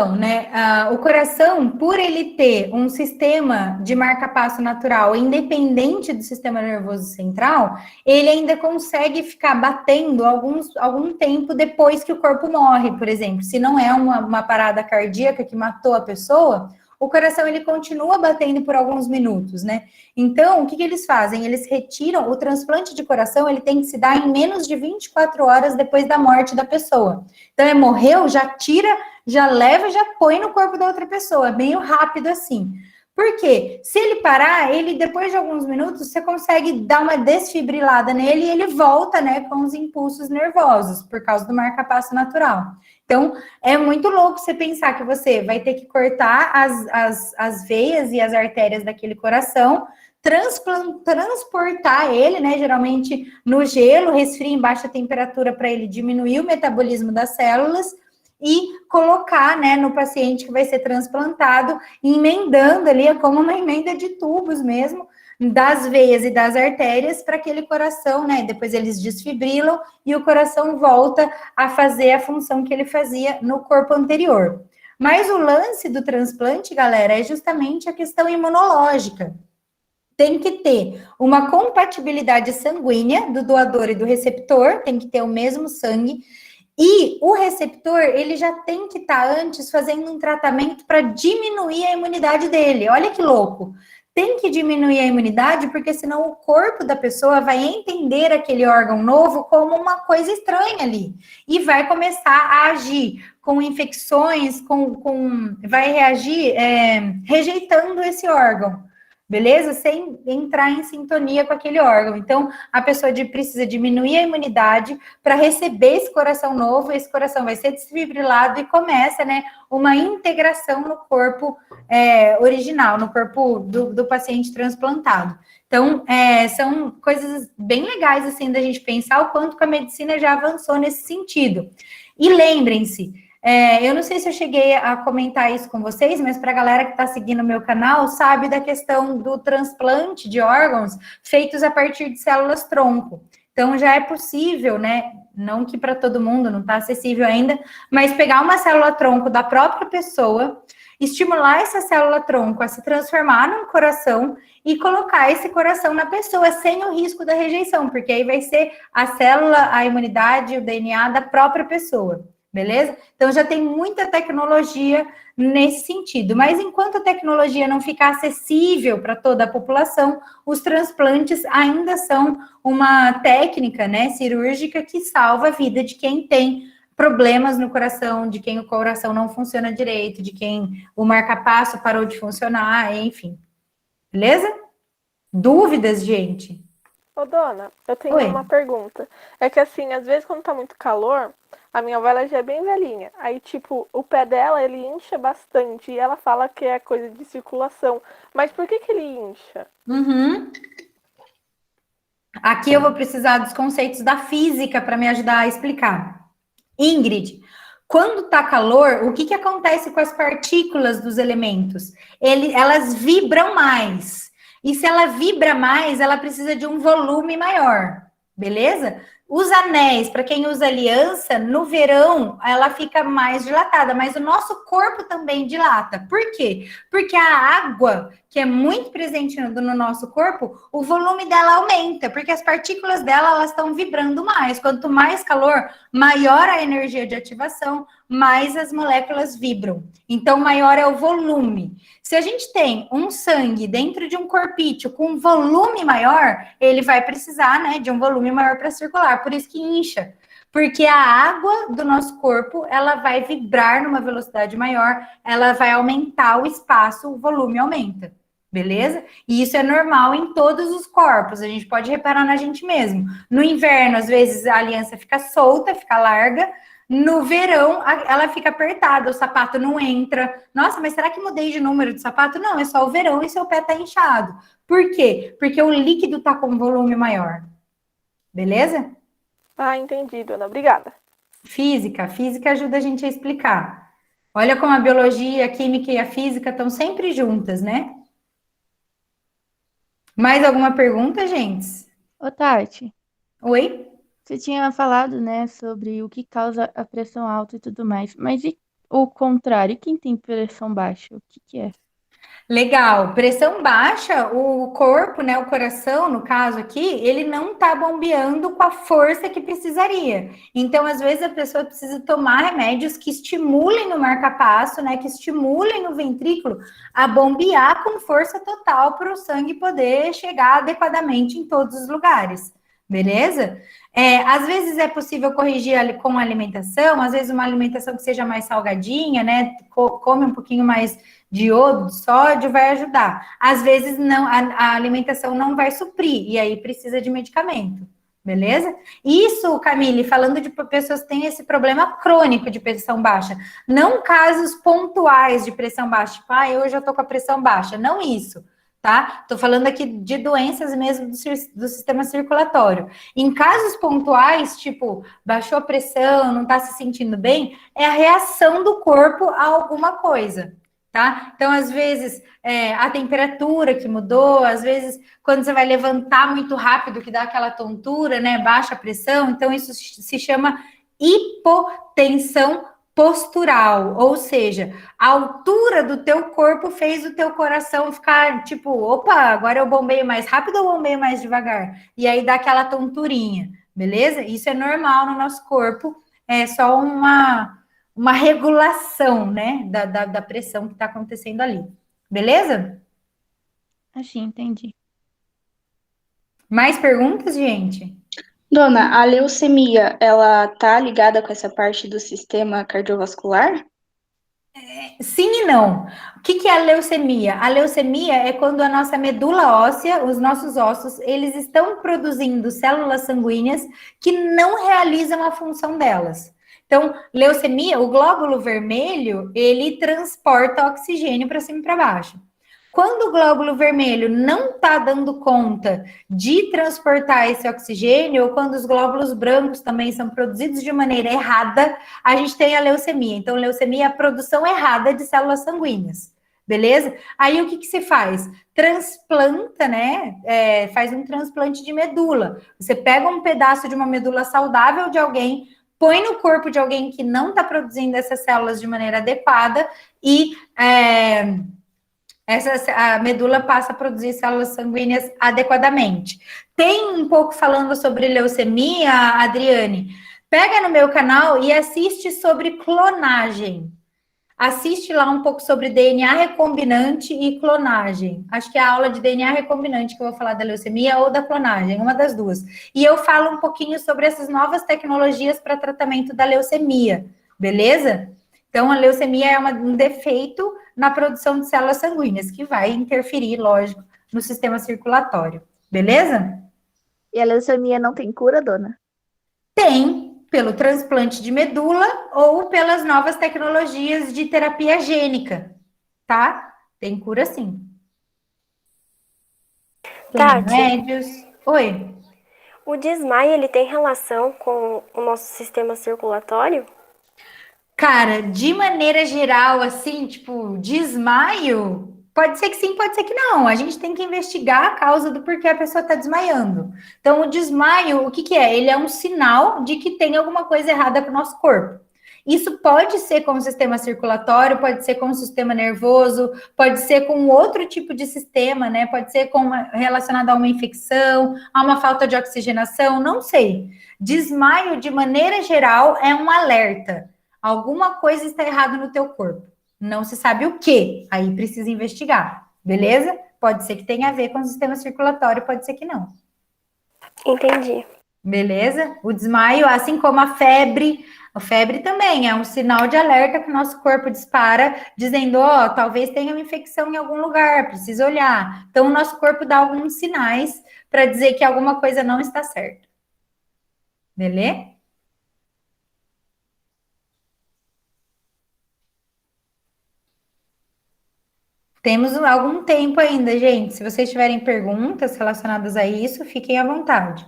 né? O coração, por ele ter um sistema de marca-passo natural independente do sistema nervoso central, ele ainda consegue ficar batendo algum tempo depois que o corpo morre, por exemplo. Se não é uma parada cardíaca que matou a pessoa, o coração ele continua batendo por alguns minutos, né? Então, o que eles fazem? Eles retiram o transplante de coração, ele tem que se dar em menos de 24 horas depois da morte da pessoa. Então, morreu, já tira, já leva e já põe no corpo da outra pessoa, meio rápido assim. Por quê? Se ele parar, ele depois de alguns minutos, você consegue dar uma desfibrilada nele e ele volta, né, com os impulsos nervosos, por causa do marca-passo natural. Então, é muito louco você pensar que você vai ter que cortar as veias e as artérias daquele coração, transportar ele, né, geralmente no gelo, resfria em baixa temperatura para ele diminuir o metabolismo das células, e colocar, né, no paciente que vai ser transplantado, emendando ali, é como uma emenda de tubos mesmo, das veias e das artérias, para aquele coração, né, depois eles desfibrilam e o coração volta a fazer a função que ele fazia no corpo anterior. Mas o lance do transplante, galera, é justamente a questão imunológica. Tem que ter uma compatibilidade sanguínea do doador e do receptor, tem que ter o mesmo sangue, e o receptor, ele já tem que estar antes fazendo um tratamento para diminuir a imunidade dele. Olha que louco. Tem que diminuir a imunidade, porque senão o corpo da pessoa vai entender aquele órgão novo como uma coisa estranha ali. E vai começar a agir com infecções, vai reagir rejeitando esse órgão. Beleza? Sem entrar em sintonia com aquele órgão. Então, a pessoa precisa diminuir a imunidade para receber esse coração novo, esse coração vai ser desfibrilado e começa, né, uma integração no corpo original, no corpo do paciente transplantado. Então, são coisas bem legais, assim, da gente pensar o quanto que a medicina já avançou nesse sentido. E lembrem-se, eu não sei se eu cheguei a comentar isso com vocês, mas para a galera que está seguindo o meu canal, sabe da questão do transplante de órgãos feitos a partir de células-tronco. Então, já é possível, né? Não que para todo mundo, não está acessível ainda, mas pegar uma célula-tronco da própria pessoa, estimular essa célula-tronco a se transformar num coração e colocar esse coração na pessoa sem o risco da rejeição, porque aí vai ser a célula, a imunidade, o DNA da própria pessoa. Beleza? Então, já tem muita tecnologia nesse sentido. Mas, enquanto a tecnologia não ficar acessível para toda a população, os transplantes ainda são uma técnica, né, cirúrgica que salva a vida de quem tem problemas no coração, de quem o coração não funciona direito, de quem o marca-passo parou de funcionar, enfim. Beleza? Dúvidas, gente? Ô, dona, eu tenho Oi. uma pergunta. É que assim, às vezes quando tá muito calor, a minha avó ela já é bem velhinha. Aí, tipo, o pé dela, ele incha bastante. E ela fala que é coisa de circulação. Mas por que ele incha? Uhum. Aqui eu vou precisar dos conceitos da física para me ajudar a explicar. Ingrid, quando tá calor, o que acontece com as partículas dos elementos? Elas vibram mais. E se ela vibra mais, ela precisa de um volume maior, beleza? Os anéis, para quem usa aliança, no verão ela fica mais dilatada, mas o nosso corpo também dilata. Por quê? Porque a água, que é muito presente no nosso corpo, o volume dela aumenta, porque as partículas dela elas estão vibrando mais. Quanto mais calor, maior a energia de ativação, mais as moléculas vibram. Então, maior é o volume. Se a gente tem um sangue dentro de um corpício com um volume maior, ele vai precisar, né, de um volume maior para circular. Por isso que incha. Porque a água do nosso corpo, ela vai vibrar numa velocidade maior, ela vai aumentar o espaço, o volume aumenta. Beleza? E isso é normal em todos os corpos, a gente pode reparar na gente mesmo. No inverno, às vezes, a aliança fica solta, fica larga. No verão, ela fica apertada, o sapato não entra. Nossa, mas será que mudei de número de sapato? Não, é só o verão e seu pé tá inchado. Por quê? Porque o líquido tá com volume maior. Beleza? Ah, entendi, dona. Obrigada. Física ajuda a gente a explicar. Olha como a biologia, a química e a física estão sempre juntas, né? Mais alguma pergunta, gente? Ô, Tati, Oi? você tinha falado, né, sobre o que causa a pressão alta e tudo mais, mas e O contrário, quem tem pressão baixa, o que que é? Legal. Pressão baixa, o corpo, né, o coração, no caso aqui, ele não está bombeando com a força que precisaria. Então, às vezes, a pessoa precisa tomar remédios que estimulem o marca-passo, né, que estimulem o ventrículo a bombear com força total para o sangue poder chegar adequadamente em todos os lugares. Beleza? Às vezes é possível corrigir com alimentação, às vezes uma alimentação que seja mais salgadinha, né? Come um pouquinho mais de iodo, de sódio, vai ajudar. Às vezes não, a alimentação não vai suprir, e aí precisa de medicamento, beleza? Isso, Camille, falando de pessoas que têm esse problema crônico de pressão baixa, não casos pontuais de pressão baixa, tipo, hoje eu tô com a pressão baixa, não isso, tá? Tô falando aqui de doenças mesmo do sistema circulatório. Em casos pontuais, tipo, baixou a pressão, não tá se sentindo bem, é a reação do corpo a alguma coisa, tá? Então, às vezes, a temperatura que mudou, às vezes, quando você vai levantar muito rápido, que dá aquela tontura, né? Baixa a pressão, então isso se chama hipotensão postural, ou seja, a altura do teu corpo fez o teu coração ficar tipo, opa, agora eu bombeio mais rápido ou bombeio mais devagar? E aí dá aquela tonturinha, beleza? Isso é normal no nosso corpo, é só uma regulação, né, da pressão que está acontecendo ali. Beleza? Assim, entendi. Mais perguntas, gente? Dona, a leucemia, ela tá ligada com essa parte do sistema cardiovascular? Sim e não. O que é a leucemia? A leucemia é quando a nossa medula óssea, os nossos ossos, eles estão produzindo células sanguíneas que não realizam a função delas. Então, leucemia, o glóbulo vermelho, ele transporta oxigênio para cima e para baixo. Quando o glóbulo vermelho não está dando conta de transportar esse oxigênio, ou quando os glóbulos brancos também são produzidos de maneira errada, a gente tem a leucemia. Então, leucemia é a produção errada de células sanguíneas. Beleza? Aí o que se faz? Transplanta, né? Faz um transplante de medula. Você pega um pedaço de uma medula saudável de alguém, põe no corpo de alguém que não está produzindo essas células de maneira adequada e a medula passa a produzir células sanguíneas adequadamente. Tem um pouco falando sobre leucemia, Adriane? Pega no meu canal e assiste sobre clonagem. Assiste lá um pouco sobre DNA recombinante e clonagem. Acho que é a aula de DNA recombinante que eu vou falar da leucemia ou da clonagem, uma das duas. E eu falo um pouquinho sobre essas novas tecnologias para tratamento da leucemia, beleza? Então, a leucemia é um defeito na produção de células sanguíneas, que vai interferir, lógico, no sistema circulatório, beleza? E a leucemia não tem cura, dona? Tem, pelo transplante de medula ou pelas novas tecnologias de terapia gênica, tá? Tem cura sim. Tem Tati, remédios. Oi. o desmaio ele tem relação com o nosso sistema circulatório? Cara, de maneira geral, assim, tipo, desmaio, pode ser que sim, pode ser que não. A gente tem que investigar a causa do porquê a pessoa está desmaiando. Então, o desmaio, o que é? Ele é um sinal de que tem alguma coisa errada com o nosso corpo. Isso pode ser com o sistema circulatório, pode ser com o sistema nervoso, pode ser com outro tipo de sistema, né? Pode ser relacionado a uma infecção, a uma falta de oxigenação, não sei. Desmaio, de maneira geral, é um alerta. Alguma coisa está errada no teu corpo. Não se sabe o que. Aí precisa investigar. Beleza? Pode ser que tenha a ver com o sistema circulatório, pode ser que não. Entendi. Beleza? O desmaio, assim como a febre também é um sinal de alerta que o nosso corpo dispara, dizendo, talvez tenha uma infecção em algum lugar, precisa olhar. Então, o nosso corpo dá alguns sinais para dizer que alguma coisa não está certa. Beleza? Temos algum tempo ainda, gente. Se vocês tiverem perguntas relacionadas a isso, fiquem à vontade.